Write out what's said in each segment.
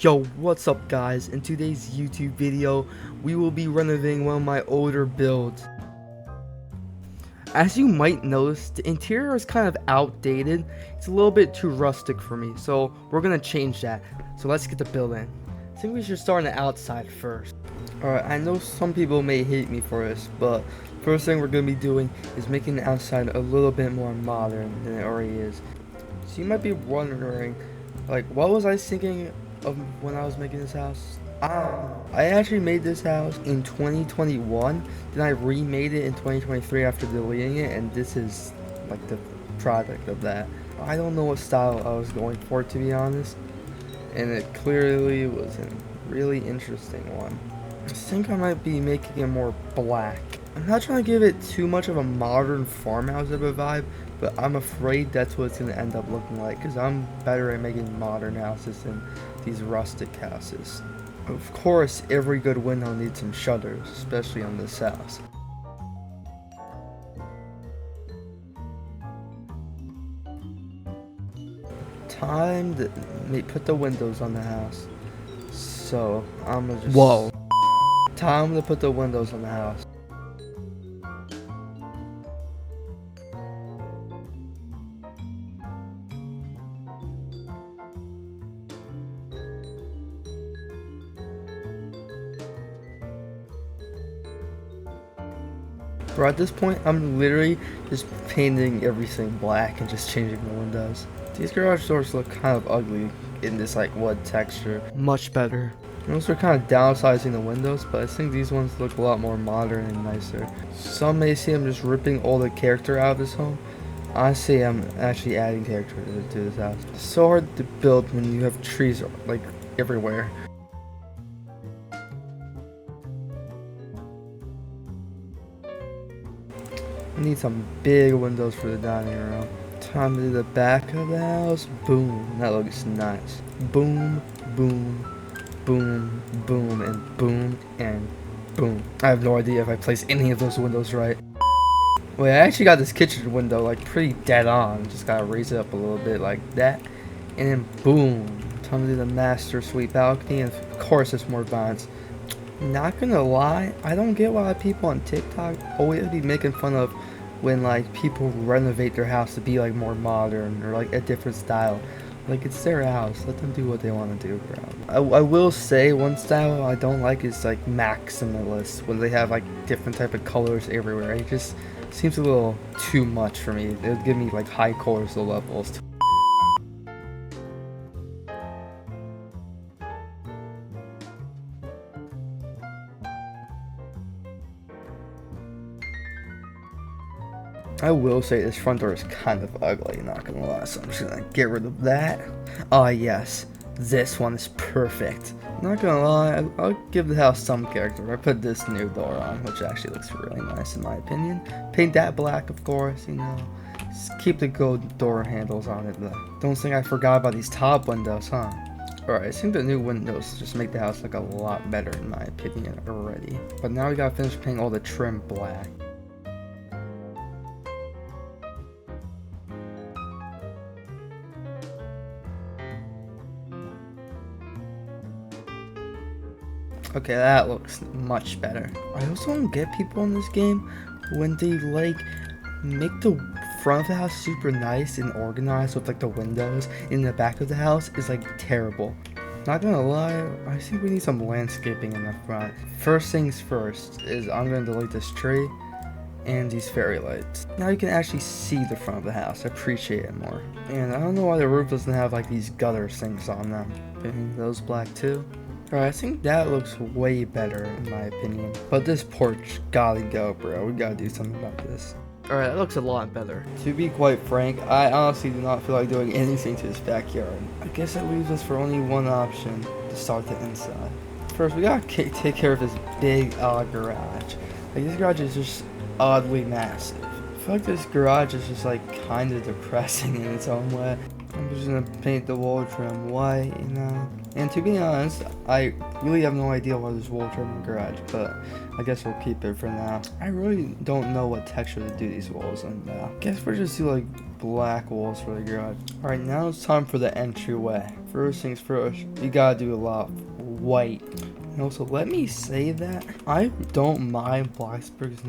Yo, what's up guys? In today's YouTube video, we will be renovating one of my older builds. As you might notice, the interior is kind of outdated. It's a little bit too rustic for me, so we're gonna change that. So let's get the build in. I think we should start on the outside first. Alright, I know some people may hate me for this, but first thing we're gonna be doing is making the outside a little bit more modern than it already is. So you might be wondering, like, what was I thinking of when I was making this house? I don't know. I actually made this house in 2021, then I remade it in 2023 after deleting it, and this is like the product of that. I don't know what style I was going for, to be honest, and it clearly was a really interesting one. I think I might be making it more black. I'm not trying to give it too much of a modern farmhouse type of vibe, but I'm afraid that's what it's going to end up looking like, because I'm better at making modern houses than these rustic houses. Of course, every good window needs some shutters, especially on this house. Time to put the windows on the house. So, I'm gonna just... Whoa. Time to put the windows on the house. Bro, at this point, I'm literally just painting everything black and just changing the windows. These garage doors look kind of ugly in this like wood texture. Much better. I'm also kind of downsizing the windows, but I think these ones look a lot more modern and nicer. Some may say I'm just ripping all the character out of this home. Honestly, I'm actually adding character to this house. It's so hard to build when you have trees like everywhere. I need some big windows for the dining room. Time to do the back of the house. Boom. That looks nice. Boom, boom, boom, boom, and boom, and boom. I have no idea if I place any of those windows right. Wait, I actually got this kitchen window like pretty dead on. Just gotta raise it up a little bit like that. And then boom. Time to do the master suite balcony. And of course there's more vines. Not gonna lie, I don't get why people on TikTok always be making fun of when like people renovate their house to be like more modern or like a different style. Like, it's their house, let them do what they want to do, bro. I will say one style I don't like is like maximalist, when they have like different type of colors everywhere. It just seems a little too much for me. It would give me like high cortisol levels. I will say this front door is kind of ugly, not gonna lie, so I'm just gonna get rid of that. Ah yes, this one is perfect. Not gonna lie, I'll give the house some character. I put this new door on, which actually looks really nice in my opinion. Paint that black, of course, you know. Just keep the gold door handles on it though. Don't think I forgot about these top windows, huh? Alright, I think the new windows just make the house look a lot better in my opinion already. But now we gotta finish painting all the trim black. Okay, that looks much better. I also don't get people in this game when they like make the front of the house super nice and organized with like the windows in the back of the house is like terrible. Not gonna lie, I think we need some landscaping in the front. First things first is I'm gonna delete this tree and these fairy lights. Now you can actually see the front of the house. I appreciate it more. And I don't know why the roof doesn't have like these gutter things on them. Painting those black too. Alright, I think that looks way better in my opinion. But this porch gotta go, bro. We gotta do something about this. Alright, that looks a lot better. To be quite frank, I honestly do not feel like doing anything to this backyard. I guess that leaves us for only one option to start the inside. First, we gotta take care of this big garage. Like, this garage is just oddly massive. I feel like this garage is just like kind of depressing in its own way. I'm just gonna paint the wall trim white, you know. And to be honest, I really have no idea why there's wall trim in the garage, but I guess we'll keep it for now. I really don't know what texture to do these walls in now. I guess we'll just do like black walls for the garage. Alright, now it's time for the entryway. First things first, you gotta do a lot of white. And also, let me say that I don't mind Bloxburg's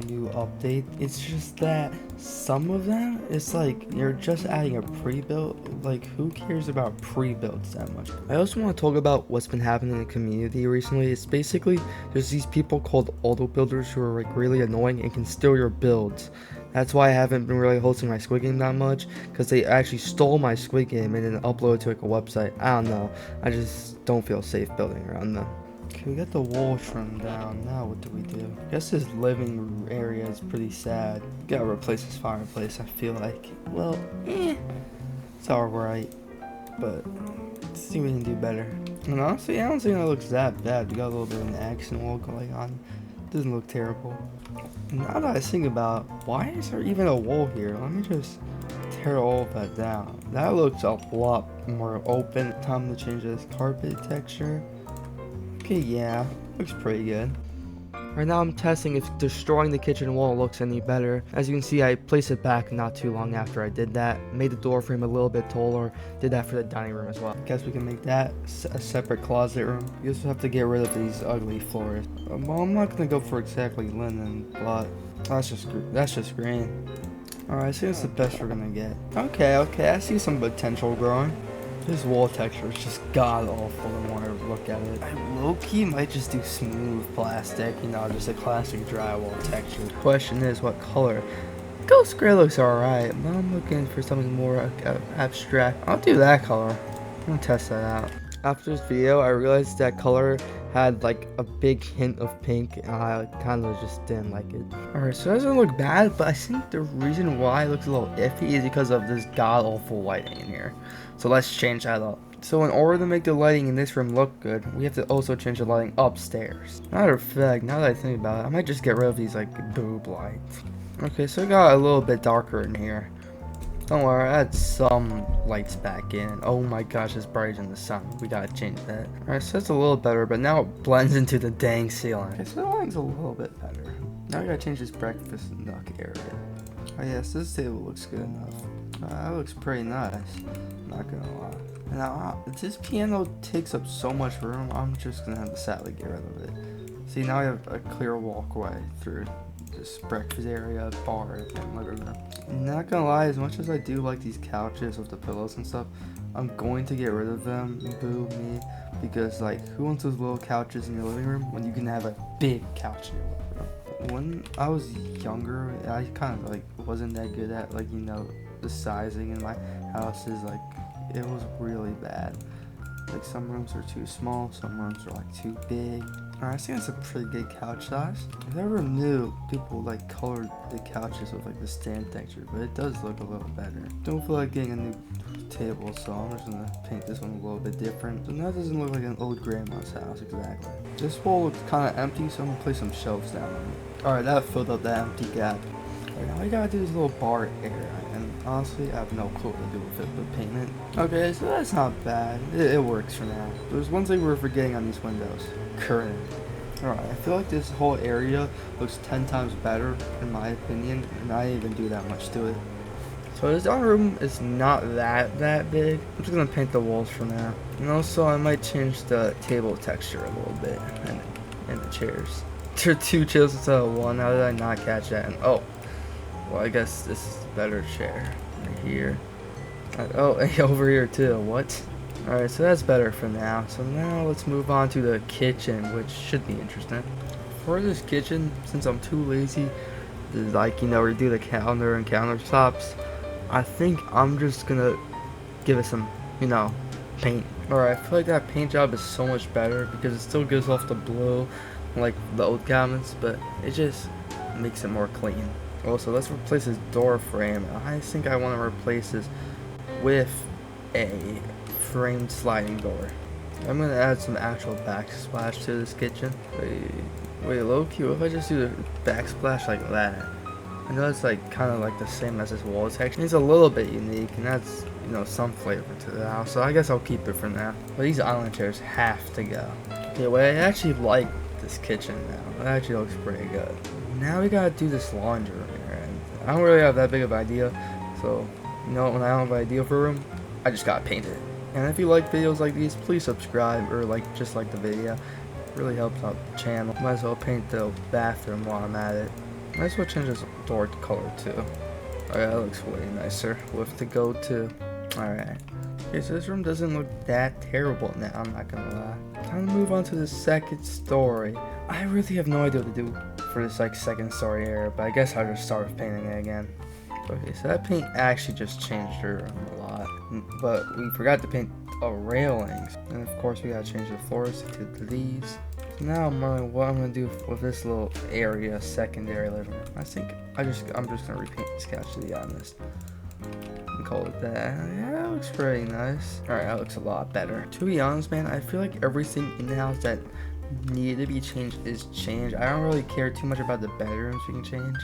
new update. It's just that some of them, it's like you're just adding a pre-built. Like, who cares about pre-builds that much? I also want to talk about what's been happening in the community recently. It's basically there's these people called auto builders who are like really annoying and can steal your builds. That's why I haven't been really hosting my Squid Game that much, because they actually stole my Squid Game and then uploaded it to like a website. I don't know. I just don't feel safe building around them. Okay, we got the wall trimmed down. Now what do we do? I guess this living room area is pretty sad. Gotta replace this fireplace, I feel like. Well, it's alright. But let's see if we can do better. And honestly, I don't think it looks that bad. We got a little bit of an accent wall going on. Doesn't look terrible. Now that I think about, why is there even a wall here? Let me just tear all of that down. That looks a lot more open. Time to change this carpet texture. Okay, yeah, looks pretty good. Right now I'm testing if destroying the kitchen wall looks any better. As you can see, I placed it back not too long after I did that. Made the door frame a little bit taller. Did that for the dining room as well. Guess we can make that a separate closet room. You just have to get rid of these ugly floors. Well, I'm not gonna go for exactly linen, but that's just green. Alright, I think that's the best we're gonna get. Okay, I see some potential growing. This wall texture is just god awful the more I look at it. I low-key might just do smooth plastic, you know, just a classic drywall texture. The question is, what color? Ghost gray looks alright, but I'm looking for something more abstract. I'll do that color. I'm gonna test that out. After this video, I realized that color had like a big hint of pink, and I kind of just didn't like it. Alright, so it doesn't look bad, but I think the reason why it looks a little iffy is because of this god awful lighting in here. So let's change that up. So in order to make the lighting in this room look good, we have to also change the lighting upstairs. Matter of fact, now that I think about it, I might just get rid of these like boob lights. Okay, so it got a little bit darker in here. Don't worry, I add some lights back in. Oh my gosh, it's brighter than the sun. We gotta change that. Alright, so that's a little better, but now it blends into the dang ceiling. Okay, so the lighting's a little bit better. Now we gotta change this breakfast nook area. Oh yes, this table looks good enough. That looks pretty nice. Not gonna lie. Now, this piano takes up so much room, I'm just gonna have to sadly get rid of it. See, now I have a clear walkway through this breakfast area, bar, and living room. Not gonna lie, as much as I do like these couches with the pillows and stuff, I'm going to get rid of them. Boo me. Because, like, who wants those little couches in your living room when you can have a big couch in your living room? When I was younger, I kind of, like, wasn't that good at, like, you know, the sizing in my house is, like, it was really bad. Like, some rooms are too small, some rooms are like too big. Alright, I think that's a pretty good couch size. I never knew people like colored the couches with like the stand texture, but it does look a little better. Don't feel like getting a new table, so I'm just gonna paint this one a little bit different. So now it doesn't look like an old grandma's house exactly. This wall looks kind of empty, so I'm gonna place some shelves down on it. Alright, that filled up that empty gap. Right, now we gotta do this little bar area, and honestly, I have no clue what to do with it but paint it. Okay, so that's not bad. It works for now. There's one thing we're forgetting on these windows. Curtain. Alright, I feel like this whole area looks 10 times better, in my opinion, and I didn't even do that much to it. So this other room is not that big. I'm just gonna paint the walls for now. And also, I might change the table texture a little bit, and the chairs. There are 2 chairs instead of 1. How did I not catch that? And, oh. Well, I guess this is a better chair. Right here. Oh, over here too. What? Alright, so that's better for now. So now let's move on to the kitchen, which should be interesting. For this kitchen, since I'm too lazy to, like, you know, redo the counter and countertops, I think I'm just gonna give it some, you know, paint. Alright, I feel like that paint job is so much better because it still gives off the blue like the old cabinets, but it just makes it more clean. Also, let's replace this door frame. I think I want to replace this with a framed sliding door. I'm going to add some actual backsplash to this kitchen. Wait, low-key, what if I just do the backsplash like that? I know it's like kind of like the same as this wall texture. It's a little bit unique, and that's, you know, some flavor to the house, so I guess I'll keep it for now. But these island chairs have to go. Okay, well, I actually like this kitchen now. It actually looks pretty good. Now we gotta do this laundry room here, and I don't really have that big of an idea, so, you know, when I don't have an idea for a room, I just gotta paint it. And if you like videos like these, please subscribe or just like the video. It really helps out the channel. Might as well paint the bathroom while I'm at it. Might as well change this door color too. Alright, that looks way nicer with the go-to. Alright. Okay, so this room doesn't look that terrible now, I'm not gonna lie. Time to move on to the second story. I really have no idea what to do for this second story area, but I guess I'll just start with painting it again. Okay, so that paint actually just changed the room a lot, but we forgot to paint the railings, and of course we gotta change the floors to these. So now I'm wondering what I'm gonna do with this little area, secondary living room. I think I'm just gonna repaint this couch, to be honest, and call it that. Yeah, that looks pretty nice. All right, that looks a lot better. To be honest, man, I feel like everything in the house that needed to be changed is changed. I don't really care too much about the bedrooms we can change.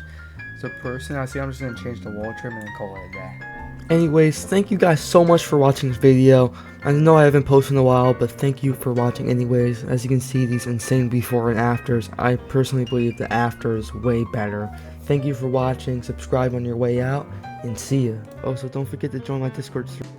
So personally, I think I'm just gonna change the wall trim and call it that. Anyways, thank you guys so much for watching this video. I know I haven't posted in a while, but thank you for watching anyways. As you can see, these insane before and afters. I personally believe the after is way better. Thank you for watching. Subscribe on your way out, and see ya. Also, don't forget to join my Discord server.